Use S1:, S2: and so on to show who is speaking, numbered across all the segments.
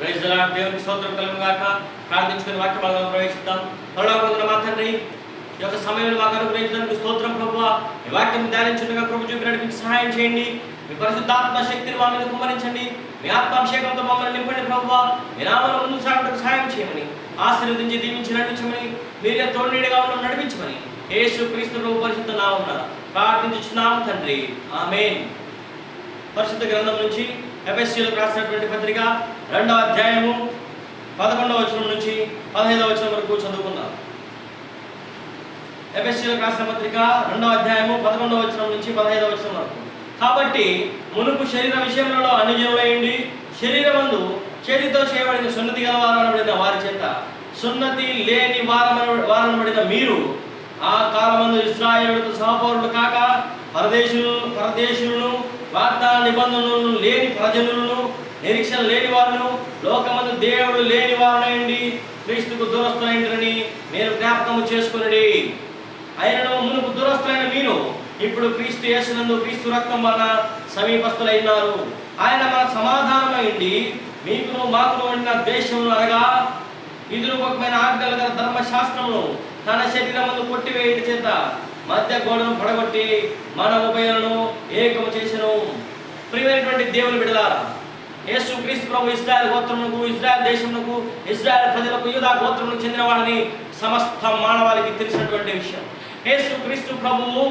S1: Praise the lord. దేవునికి స్తోత్రం కలుగును గాక. ప్రార్థించుకుని వాక్య భాగంలో ప్రవేశిద్దాం. పరలోకమందున్న మా తండ్రి, ఈ యొక్క సమయంలో మాకు అనుగ్రహించినందుకు స్తోత్రం ప్రభువా. ఈ వాక్యం ధ్యానించుండగా కృప చూపి నడిపించి సహాయం చేయండి. మీ పరిశుద్ధాత్మ శక్తిని మా మీద కుమ్మరించండి. మీ ఆత్మాభిషేకంతో మమ్మల్ని నింపండి ప్రభువా. మీ నామములో ముందుకు సాగుటకు సహాయం చేయమని, ఆశీర్వదించి దీవించి నడిపించమని, మీరే తోడునీడగా ఉండడం నడిపించమని యేసు క్రీస్తు ప్రభు పరిశుద్ధ నామమున ప్రార్థించుచున్నాము తండ్రి. ఆమేన్. పరిశుద్ధ గ్రంథం నుంచి ఎఫెసీయులకు రాసినటువంటి పత్రిక 2వ అధ్యాయము 11వ వచనం నుంచి 15వ వచనం వరకు చదువుకుందాం. ఎఫెసీయులకు రాసిన పత్రిక 2వ అధ్యాయము 11వ వచనం నుంచి 15వ వచనం వరకు. కాబట్టి మునుపు శరీర విషయంలో అనుజనులైండి, శరీరమందు చేతితో చేయబడిన సున్నతి గల వారనబడిన వారి చేత సున్నతి లేని వారనబడిన మీరు ఆ కాలమందు ఇశ్రాయేలుతో సహపౌరులు కాక పరదేశులను వాగ్దాన నిబంధనలను లేని ప్రజలను నిరీక్షణ లేని వారును లోకమందు దేవుడు లేని వారునైండి క్రీస్తుకు దూరస్తులైందని మీరు జ్ఞాపకము చేసుకునండి. ఆయనను మునుపు దూరస్తులైన మీరు ఇప్పుడు క్రీస్తు యేసునందు క్రీస్తు రక్తం వలన సమీపస్తులైనారు. ఆయన మన సమాధానమైంది మీకును మాకును ఉండిన దేశమును అనగా విధిరూపకమైన ఆజ్ఞలు గల ధర్మశాస్త్రమును తన శరీరమును కొట్టివేయట చేత మధ్య గోడను పడగొట్టి మన ఉభయులను ఏకము చేసెను. ప్రియమైనటువంటి దేవుని బిడ్డలారా, యేసు క్రీస్తు ప్రభు ఇశ్రాయేల్ గోత్రమునకు, ఇశ్రాయేల్ దేశమునకు, ఇశ్రాయేల్ ప్రజలకు, యూదా గోత్రమునకు చెందిన వాడని సమస్త మానవాళికి తెలిసినటువంటి విషయం. యేసు క్రీస్తు ప్రభువు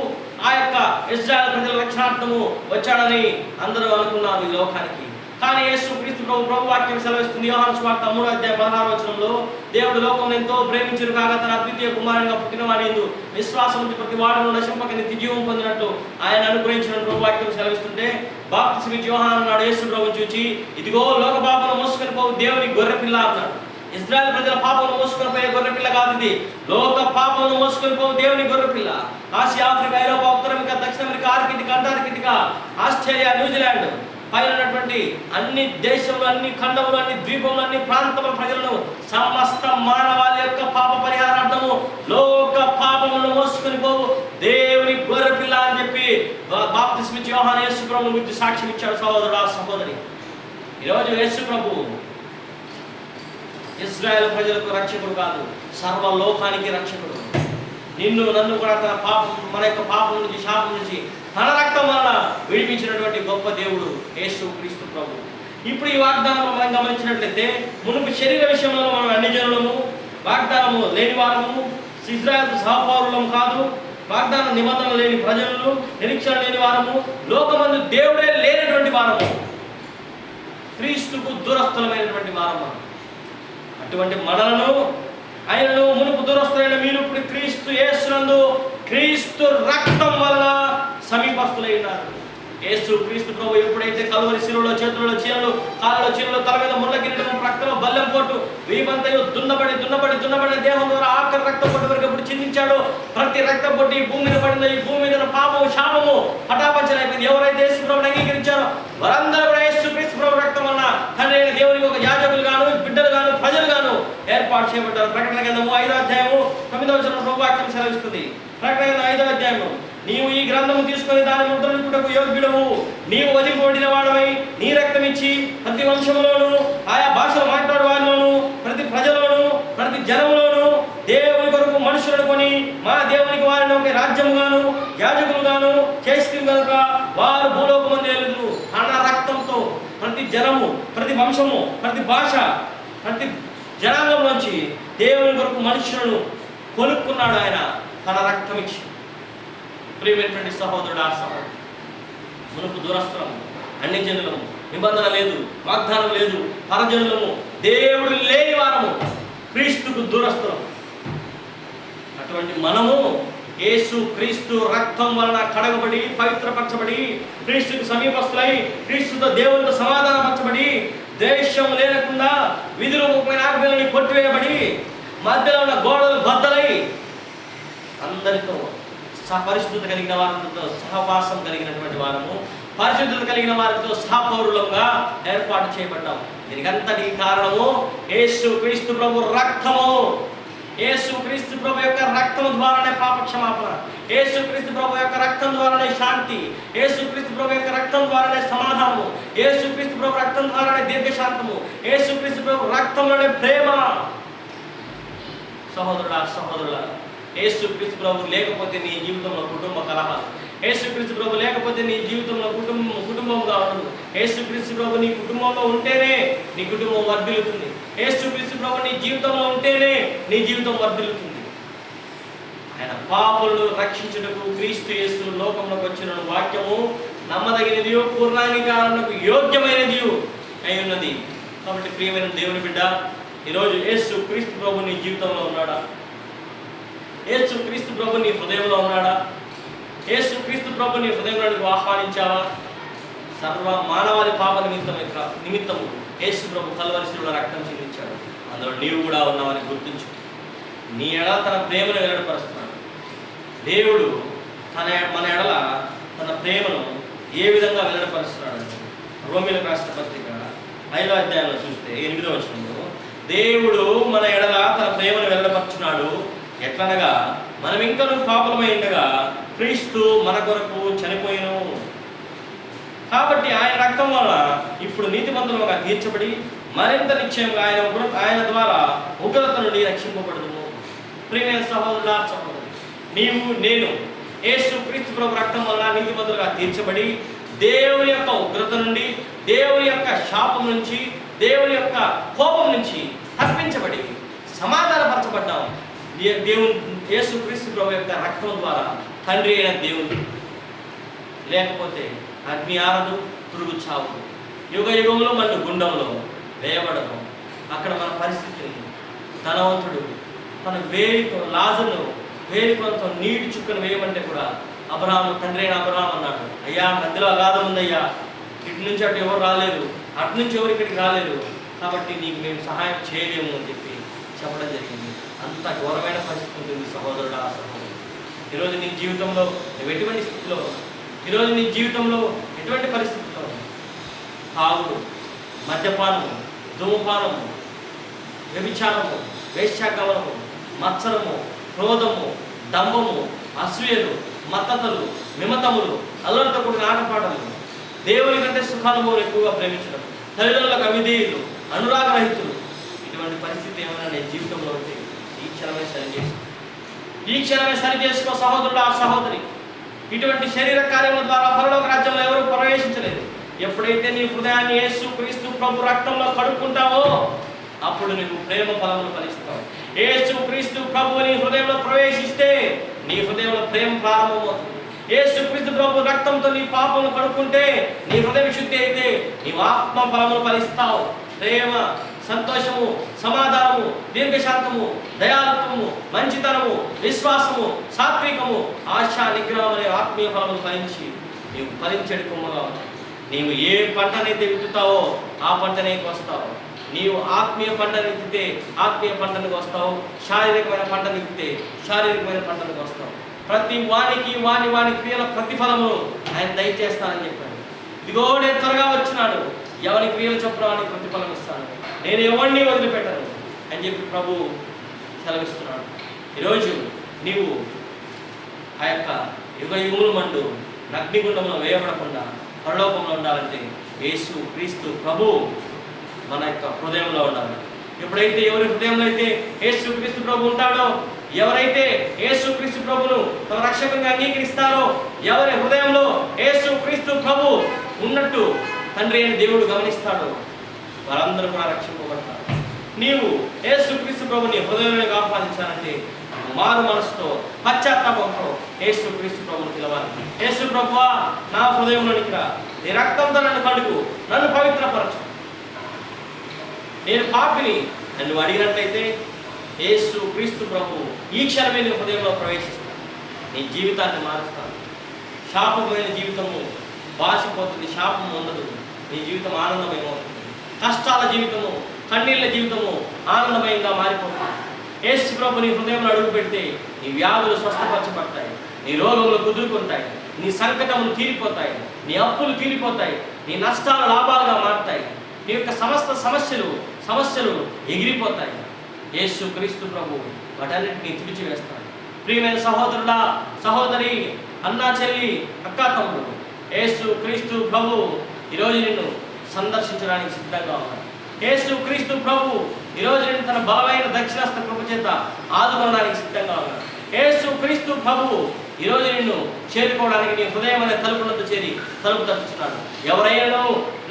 S1: ఆ యొక్క ఇశ్రాయేల్ ప్రజల రక్షణార్థము వచ్చాడని అందరూ అనుకున్నారు ఈ లోకానికి. కానీ యేసు క్రీస్తు ప్రభు వాక్యం సెలవిస్తుంది. యోహాను సువార్త 3వ అధ్యాయం 16వ వచనంలో, దేవుడు లోకం ఎంతో ప్రేమించును కాగా తన అద్వితీయ కుమారునిగా పుట్టిన వాడేందు విశ్వాసం నుంచి ప్రతి వాడును నశింపక నిత్య జీవం పొందినట్లు ఆయన అనుగ్రహించిన వాక్యం సెలవిస్తుంటే, బాప్తిస్మిచ్చి యోహాను నాడు యేసు ప్రభువును చూచి, ఇదిగో లోక పాపను మోసుకొని పోవు దేవుని గొర్రెపిల్ల అన్నాడు. ఇశ్రాయేల్ ప్రజల పాపను మోసుకొని పోయే గొర్రెపిల్ల కాదు ఇది, లోక పాపను మోసుకొని పోవు దేవుని గొర్రెపిల్ల. ఆసియా, ఆఫ్రికా, ఐరోపా, ఉత్తర అమెరికా, దక్షిణ అమెరికా, ఆర్కిటికా, అంటార్కిటికా, ఆస్ట్రేలియా, న్యూజిలాండ్ పైన ఉన్నటువంటి అన్ని దేశంలో, అన్ని ఖండములు, అన్ని ద్వీపములు, అన్ని ప్రాంతముల ప్రజలను సమస్త మానవాళి యొక్క పాప పరిహారార్థము లోక పాపములను మోసుకొని పోవు దేవుని గొర్రెపిల్ల అని చెప్పి బాప్తిస్మిచ్చి యోహాను యేసు ప్రభువు గురించి సాక్ష్యం ఇచ్చాడు. సహోదరుడా, సహోదరి, ఈరోజు యేసు ప్రభువు ఇశ్రాయేల్ ప్రజలకు రక్షకుడు కాదు, సర్వలోకానికి రక్షకుడు. నిన్ను నన్ను కూడా తన పాపం, మన యొక్క పాపం నుంచి, శాపం నుంచి తన రక్తం వలన విడిపించినటువంటి గొప్ప దేవుడు యేసు క్రీస్తు ప్రభు. ఇప్పుడు ఈ వాగ్దానం మనం గమనించినట్లయితే, మునుపు శరీర విషయంలో మనం అన్ని జనులము, వాగ్దానము లేని వారము, ఇశ్రాయేలు సహపౌరులము కాదు, వాగ్దాన నిబంధనలు లేని ప్రజలు, నిరీక్షణ లేని వారము, లోకమందు దేవుడే లేనటువంటి వారము, క్రీస్తుకు దూరస్థులమైనటువంటి వారము. అటువంటి మనలను ఆయనను మునుపు దూరస్తులైన మీరు ఇప్పుడు క్రీస్తు యేసునందు క్రీస్తు రక్తం వలన సమీపస్తులైనారు. యేసు క్రీస్తు ప్రభు ఎప్పుడైతే కలువరి శిలువలో చేతులలో చీరలు, కాళ్ళలో చీరలు, తల మీద ముళ్ళ కిరీటము, రక్తంలో బల్లెం పోటు, వీపంతయు దున్నబడి దేహం ద్వారా ఆఖరి రక్తం పొట్టు వరకు ఎప్పుడు చిందించాడో, ప్రతి రక్తం పొట్టి ఈ భూమి మీద పడిందో, ఈ భూమి మీద పాపము, శాపము పటాపంచలైపోయింది. ఎవరైతే యేసు ప్రభువుని అంగీకరించారో వారందరూ కూడా యేసు క్రీస్తు ప్రభు రక్తం వలన తండ్రి అయిన దేవునికి ఒక యాజకులు గాను, బిడ్డలు గాను, ప్రజలు గాను ఏర్పాటు చేయబడ్డారు. ప్రకటన గ్రంథము 5వ అధ్యాయము 9వ వచనం ప్రభు వాక్యం సెలవిస్తుంది. ప్రకటన గ్రంథం 5వ అధ్యాయము, నీవు ఈ గ్రంథము తీసుకొని దాని ముద్రనిప్పుటకు యోగ్యుడవు, నీవు వదిలిపోడిన వాడవై నీ రక్తం ఇచ్చి ప్రతి వంశములోను, ఆయా భాషలు మాట్లాడే వారిలోను, ప్రతి ప్రజలోను, ప్రతి జనములోను దేవుని కొరకు మనుషులను కొని మా దేవునికి వారిని ఒక రాజ్యముగాను యాజకులుగాను చేస్తుంది కనుక వారు భూలోకమందు ఏలుదురు. తన రక్తంతో ప్రతి జనము, ప్రతి వంశము, ప్రతి భాష, ప్రతి జనాంగం నుంచి దేవుని కొరకు మనుషులను కొనుక్కున్నాడు ఆయన తన రక్తం ఇచ్చి. ప్రియమైనటువంటి సహోదరుడు, ఆ సహోదరు, మునుపు దూరస్థులము, అన్ని జనులము, నిబంధన లేదు, వాగ్దానం లేదు, పరజనులము, దేవుడు లేని వారము, క్రీస్తుకు దూరస్థులము. అటువంటి మనము యేసు క్రీస్తు రక్తం వలన కడగబడి, పవిత్రపరచబడి, క్రీస్తుకు సమీపస్తులై, క్రీస్తుతో దేవునితో సమాధానపరచబడి, దేశం లేకుండా విధిరూపమైన ఆజ్ఞలని కొట్టివేయబడి, మధ్యలో ఉన్న గోడలు బద్దలై అందరితో పరిశుద్ధత కలిగిన వారితో సహవాసం కలిగినటువంటి వారము, పరిశుద్ధత కలిగిన వారితో సహపౌరులంగా ఏర్పాటు చేయబడ్డాం. దీనికంతటి కారణము యేసు క్రీస్తు ప్రభు రక్తము. యేసు క్రీస్తు ప్రభు యొక్క రక్తం ద్వారానే పాప క్షమాపణ, యేసు క్రీస్తు ప్రభు యొక్క రక్తం ద్వారానే శాంతి, యేసు క్రీస్తు ప్రభు యొక్క రక్తం ద్వారానే సమాధానం. సమాధానము, యేసుక్రీస్తు ప్రభు రక్తం ద్వారానే దీర్ఘశాంతము, యేసుక్రీస్తు ప్రభు రక్తంలోనే ప్రేమ. సహోదరుడా సహోదరులా, యేసుక్రీస్తు ప్రభు లేకపోతే నీ జీవితంలో కుటుంబ కలహాలు, యేసుక్రీస్తు ప్రభు లేకపోతే నీ జీవితంలో కుటుంబంగా ఉండదు. యేసుక్రీస్తు ప్రభు నీ కుటుంబంలో ఉంటేనే నీ కుటుంబం వర్ధిల్లుతుంది. యేసుక్రీస్తు ప్రభు నీ జీవితంలో ఉంటేనే నీ జీవితం వర్ధిల్లుతుంది. ఆయన పాపులను రక్షించుటకు క్రీస్తు యేసు లోకంలోకి వచ్చిన వాక్యము నమ్మదగినది, పూర్ణాంగీకారణకు యోగ్యమైనది అయి ఉన్నది. కాబట్టి ప్రియమైన దేవుని బిడ్డ, ఈరోజు యేసు క్రీస్తు ప్రభు నీ జీవితంలో ఉన్నాడా? యేసు క్రీస్తు ప్రభు నీ హృదయంలో ఉన్నాడా? యేసు క్రీస్తు ప్రభు నీ హృదయంలోనికి ఆహ్వానించావా? సర్వ మానవాళి పాప నిమిత్తము యేసు ప్రభు కల్వరి శిలువలో రక్తం చిందించాడు. అందులో నీవు కూడా ఉన్నావని గుర్తించు. నీ ఎడల తన ప్రేమను వెల్లడిపరుస్తున్నాడు. దేవుడు మన ఎడల తన ప్రేమను ఏ విధంగా వెల్లడిపరుస్తున్నాడు? రోమీయులకు రాసిన పత్రిక 5వ అధ్యాయంలో చూస్తే 8వ వచనంలో, దేవుడు మన ఎడల తన ప్రేమను వెల్లడిపరుచున్నాడు. ఎట్లనగా మనం ఇంకా పాపలమై ఉండగా క్రీస్తు మన కొరకు చనిపోయిను. కాబట్టి ఆయన రక్తం వల్ల ఇప్పుడు నీతిమంతులుగా తీర్చబడి మరింత నిశ్చయంగా ఆయన ద్వారా ఉగ్రత నుండి రక్షింపబడదుము. ప్రియమైన సహోదరుడా సహోదరి, నీవు నేను యేసు క్రీస్తు ప్రభు రక్తం వల్ల నీతిమంతులుగా తీర్చబడి దేవుని యొక్క ఉగ్రత నుండి, దేవుని యొక్క శాపం నుంచి, దేవుని యొక్క కోపం నుంచి తప్పించబడి సమాధానపరచబడ్డాం. దేవుని యేసు క్రీస్తు ప్రభు యొక్క రక్తం ద్వారా తండ్రి అయిన దేవుడు. లేకపోతే అగ్ని ఆరదు, పురుగు చావు, యుగ యుగంలో మన గుండంలో వేయబడదు. అక్కడ మన పరిస్థితిని ధనవంతుడు తన లాజరును వేలికొలతో నీటి చుక్కను వేయమంటే కూడా అబ్రహాము, తండ్రి అయిన అబ్రహాము అన్నాడు, అయ్యా మధ్యలో అగాధం ఉందయ్యా, ఇటు నుంచి అటు ఎవరు రాలేరు, అటు నుంచి ఎవరు ఇక్కడికి రాలేరు, కాబట్టి నీకు మేము సహాయం చేయలేము అని చెప్పి చెప్పడం జరిగింది. అంత ఘోరమైన పరిస్థితి ఉంటుంది సహోదరుడా సహోదరుడు. ఈరోజు నీ జీవితంలో నువ్వు ఎటువంటి స్థితిలో, ఈరోజు నీ జీవితంలో ఎటువంటి పరిస్థితిలో తాగుడు, మద్యపానము, ధూమపానము, వ్యభిచారము, వేశ్యాగమనము, మత్సరము, క్రోధము, దంభము, అసూయలు, మత్తతలు, మిమతములు, అల్లరితో కూడిన ఆటపాటలు, దేవుని కంటే సుఖానుభవం ఎక్కువగా ప్రేమించడం, తల్లిదండ్రులకు అవిధేయులు, అనురాగరహితులు, ఇటువంటి పరిస్థితి ఏమైనా నీ జీవితంలో ఉంటే ఈ క్షణమే సరి చేసుకో సహోదరుడు ఆ సహోదరి. ఇటువంటి శరీర కార్యముల ద్వారా పరలోక రాజ్యంలో ఎవరు ప్రవేశించలేదు. ఎప్పుడైతే నీ హృదయాన్ని యేసు క్రీస్తు ప్రభు రక్తంలో కడుక్కుంటావో అప్పుడు నువ్వు ప్రేమ ఫలములు ఫలిస్తావు. యేసు క్రీస్తు ప్రభు నీ హృదయంలో ప్రవేశిస్తే నీ హృదయంలో ప్రేమ ప్రారంభమవుతుంది. యేసు క్రీస్తు ప్రభు రక్తంతో నీ పాపములు కడుక్కుంటే నీ హృదయ శుద్ధి అయితే నీవు ఆత్మ ఫలములు ఫలిస్తావు. ప్రేమ, సంతోషము, సమాధానము, దీర్ఘశాంతము, దయాళత్వము, మంచితనము, విశ్వాసము, సాత్వికము, ఆశ, నిగ్రహం అనే ఆత్మీయ ఫలములు ఫలించి నీవు ఫలించడి కొమ్మగా ఉంటావు. నీవు ఏ పంటనైతే విత్తుతావో ఆ పంటనే కోస్తావు. నీవు ఆత్మీయ పంటను విత్తితే ఆత్మీయ పంటను కోస్తావు, శారీరకమైన పంటను విత్తితే శారీరకమైన పంటను కోస్తావు. ప్రతి వానికి వాని క్రియల ప్రతిఫలము ఆయన దయచేస్తానని చెప్పాడు. ఇదిగో నేను త్వరగా వచ్చినాడు, ఎవరి క్రియలు చొప్పున వానికి ప్రతిఫలం ఇస్తాను, నేను ఎవరిని వదిలిపెట్టను అని చెప్పి ప్రభు సెలవిస్తున్నాడు. ఈరోజు నీవు ఆ యొక్క యుగ యుగముల మండు అగ్నిగుండంలో వేయబడకుండా పరలోకంలో ఉండాలంటే యేసు క్రీస్తు ప్రభు మన యొక్క హృదయంలో ఉండాలి. ఎప్పుడైతే ఎవరి హృదయంలో అయితే యేసు క్రీస్తు ప్రభు ఉంటాడో, ఎవరైతే యేసు క్రీస్తు ప్రభును తమ రక్షకంగా అంగీకరిస్తారో, ఎవరి హృదయంలో యేసు క్రీస్తు ప్రభు ఉన్నట్టు తండ్రి అయిన దేవుడు గమనిస్తాడు, వారందరూ కూడా రక్షింపబడతారు. నీవు యేసు క్రీస్తు ప్రభు నీ హృదయంలోకి ఆహ్వానించాలంటే మారు మనసుతో పశ్చాత్తాపంతో యేసు క్రీస్తు ప్రభుని పిలవాలి. యేసు ప్రభువా నా హృదయంలోనికి రా, నీ రక్తంతో నన్ను కడుగు, నన్ను పవిత్రపరచు, నేను పాపిని నన్ను అడిగినట్లయితే యేసు క్రీస్తు ప్రభు ఈ క్షణమే నీ హృదయంలో ప్రవేశిస్తాను, నీ జీవితాన్ని మారుస్తాను. శాపమైన జీవితము బాసిపోతుంది, శాపం ఉండదు, నీ జీవితం ఆనందమయమవుతుంది. కష్టాల జీవితము, కన్నీళ్ళ జీవితము ఆనందమయంగా మారిపోతుంది. యేసు ప్రభు నీ హృదయంలో అడుగు పెడితే నీ వ్యాధులు స్వస్థపరచబడతాయి, నీ రోగములు కుదురుకుంటాయి, నీ సంకటములు తీరిపోతాయి, నీ అప్పులు తీరిపోతాయి, నీ నష్టాలు లాభాలుగా మారుతాయి, నీ యొక్క సమస్త సమస్యలు ఎగిరిపోతాయి. యేసు క్రీస్తు ప్రభు వాటన్నిటిని తుడిచివేస్తాడు. ప్రియమైన సహోదరుడా సహోదరి, అన్నా చెల్లి, అక్కా తమ్ముడు, యేసు క్రీస్తు ప్రభు ఈరోజు నిన్ను సందర్శించడానికి సిద్ధంగా ఉన్నాడు. యేసు క్రీస్తు ప్రభు ఈరోజు నిన్ను తన బలమైన దక్షిణాస్త కృప చేత ఆదుకోవడానికి సిద్ధంగా ఉన్నాడు. యేసు క్రీస్తు ప్రభు ఈరోజు నిన్ను చేరుకోవడానికి నీ హృదయం అనే తలుపులతో చేరి తలుపు తట్టుచున్నాడు. ఎవరైనా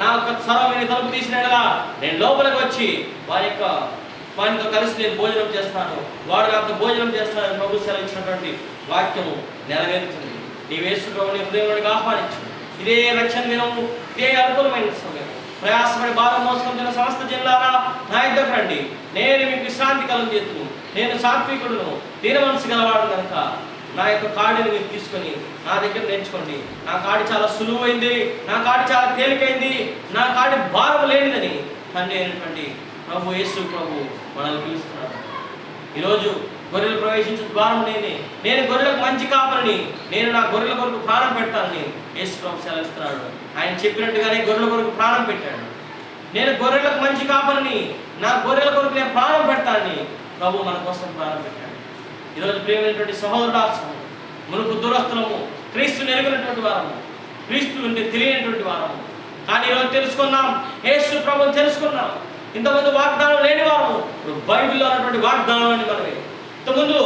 S1: నా యొక్క స్వరమైన తలుపు తీసినట్లా నేను లోపలికి వచ్చి వారితో కలిసి నేను భోజనం చేస్తాను, వాడు నాతో భోజనం చేస్తానని ప్రభు సెలవిచ్చినటువంటి వాక్యము నెరవేరుతుంది. నీ యేసు ప్రభుని హృదయంలోకి ఆహ్వానించు. ఇదే రక్షణ దినము, ఇదే అనుకూలమైన సమయం. ప్రయాసపడి భారం మోసుకుంటున్న సమస్త జిల్లారా నా యుద్ధకు రండి, నేను మీకు విశ్రాంతి కలుగజేతును. నేను సాత్వికుడును, దీన మనసు గలవాడు కనుక నా యొక్క కాడిని మీరు తీసుకొని నా దగ్గర నేర్చుకోండి. నా కాడి చాలా సులువైంది, నా కాడి చాలా తేలికైంది, నా కాడి భారం లేనిదని తండ్రి అయినటువంటి ప్రభు యేసు ప్రభు మనల్ని పిలుస్తున్నాడు. ఈరోజు గొర్రెలు ప్రవేశించే ద్వారం నేనే, నేను గొర్రెలకు మంచి కాపరిని, నేను నా గొర్రెల కొరకు ప్రాణం పెడతానని యేసు ప్రభు సెలవిస్తున్నాడు. ఆయన చెప్పినట్టుగానే గొర్రెల కొరకు ప్రాణం పెట్టాడు. నేను గొర్రెలకు మంచి కాపరిని, నా గొర్రెల కొరకు నేను ప్రాణం పెడతానని ప్రభు మన కోసం ప్రాణం పెట్టాడు. ఈరోజు ప్రియమైనటువంటి సహోదరుడా, మునుపు దూరస్తులము, క్రీస్తుని ఎరిగినటువంటి వారము, క్రీస్తు అంటే తెలియనటువంటి వారము. కానీ ఈరోజు తెలుసుకున్నాం, యేసు ప్రభుని తెలుసుకున్నాం. ఇంతకుముందు వాగ్దానం లేని వారము, ఇప్పుడు బైబిల్లో ఉన్నటువంటి వాగ్దానాన్ని మనమే. ఇంతకుముందు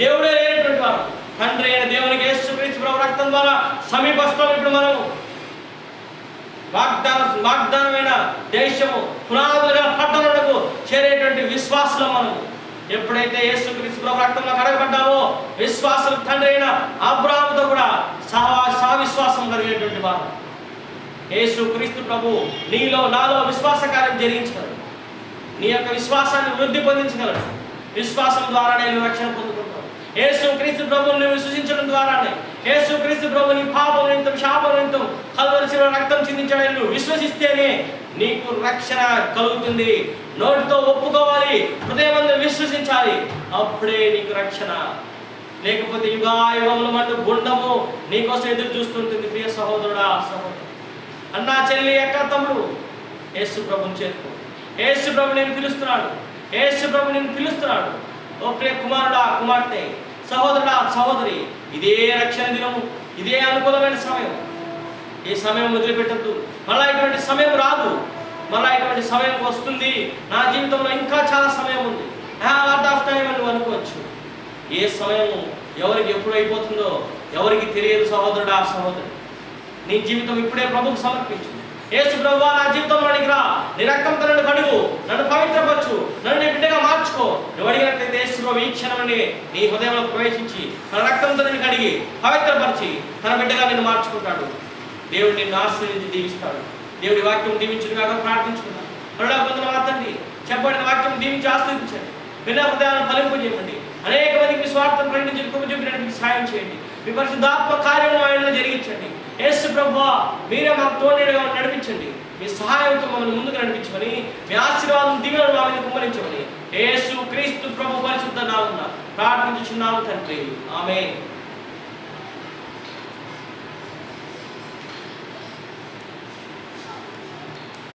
S1: దేవుడే లేనటువంటి వారు, తండ్రి అయిన దేవునికి యేసు క్రీస్తు ప్రభు రక్తం ద్వారా సమీపస్థం. ఇప్పుడు మనము వాగ్దానమైన దేశము, పునాదులుగా పట్టణములకు చేరేటువంటి విశ్వాసులం మనము. ఎప్పుడైతే యేసు క్రీస్తు ప్రభు రక్తంలో కడగబడ్డామో, విశ్వాసం తండ్రి అయిన అబ్రాహాముతో కూడా సహవిశ్వాసం కలిగేటువంటి వారు. యేసు క్రీస్తు ప్రభు నీలో నాలో విశ్వాస కార్యం జరిగించగలడు. నీ యొక్క విశ్వాసాన్ని వృద్ధి పొందించగలడు. విశ్వాసం ద్వారానే నువ్వు రక్షణ పొందుకుంటావు. యేసు క్రీస్తు ప్రభువుని నువ్వు విశ్వసించడం ద్వారానే, యేసు క్రీస్తు ప్రభు నీ పాపం నిమిత్తం, శాపం నిమిత్తం కల్వరి శిలువలో రక్తం చిందించడానికి నువ్వు విశ్వసిస్తేనే నీకు రక్షణ కలుగుతుంది. నోటితో ఒప్పుకోవాలి, హృదయమందు విశ్వసించాలి, అప్పుడే నీకు రక్షణ. లేకపోతే యుగాయుగముల మందు గుండము నీకోసం ఎదురు చూస్తుంటుంది. ప్రియ సహోదరుడా, సహోదరు, అన్నా, చెల్లి, అక్క, తమ్ముడు, యేసు ప్రభుని చేరుకో. యేసు ప్రభు నేను పిలుస్తున్నాడు. యేసు ప్రభు నేను పిలుస్తున్నాడు. ఓ ప్రియ కుమారుడా, కుమార్తె, సహోదరుడా, సహోదరి, ఇదే రక్షణ దినము, ఇదే అనుకూలమైన సమయం. ఈ సమయం వదిలిపెట్టద్దు. మళ్ళీ ఇటువంటి సమయం రాదు. మళ్ళీ ఇటువంటి సమయం వస్తుంది. నా జీవితంలో ఇంకా చాలా సమయం ఉంది, లాట్ ఆఫ్ టైం అని నువ్వు అనుకోవచ్చు. ఏ సమయం ఎవరికి ఎప్పుడు అయిపోతుందో ఎవరికి తెలియదు. సహోదరుడా, సహోదరి, నీ జీవితం ఇప్పుడే ప్రభువుకు సమర్పించు. యేసు ప్రభువా, నా జీవితంలోనికి రా, నీ రక్తంతో నన్ను కడుగు, నన్ను పవిత్రపరచు, నన్ను నీ బిడ్డగా మార్చుకో. నువ్వు అడిగినట్లయితే యేసు ప్రభు ఈ క్షణంలోనే నీ హృదయంలో ప్రవేశించి తన రక్తంతో నిన్ను కడిగి పవిత్రపరిచి తన బిడ్డగా నిన్ను మార్చుకుంటాడు. దేవుడు నిన్ను ఆశీర్వదించి దీవిస్తాడు. దేవుడి వాక్యం దీవించును కాక ప్రార్థించుకున్నాను. పొందిన మాత్రండి చెప్పబడిన వాక్యం దీవించి ఆశీర్వదించండి. విన్న హృదయాలను ఫలింపజేయండి. అనేక మందికి మీ స్వార్థం ప్రకటించి కృప చూపినట్టు సహాయం చేయండి. మీ పరిశుద్ధాత్మ కార్యము ఆయనలో జరిగించండి. యేసు ప్రభువా, మీరే మాకు తోడుగా నడిపించండి. మీ సహాయంతో మమ్మల్ని ముందుకు నడిపించమని, మీ ఆశీర్వాదం దీవెనలు మా మీద కుమ్మరించమని యేసు క్రీస్తు ప్రభు పరిశుద్ధ నామమున ప్రార్థించుచున్నాము తండ్రి. ఆమేన్.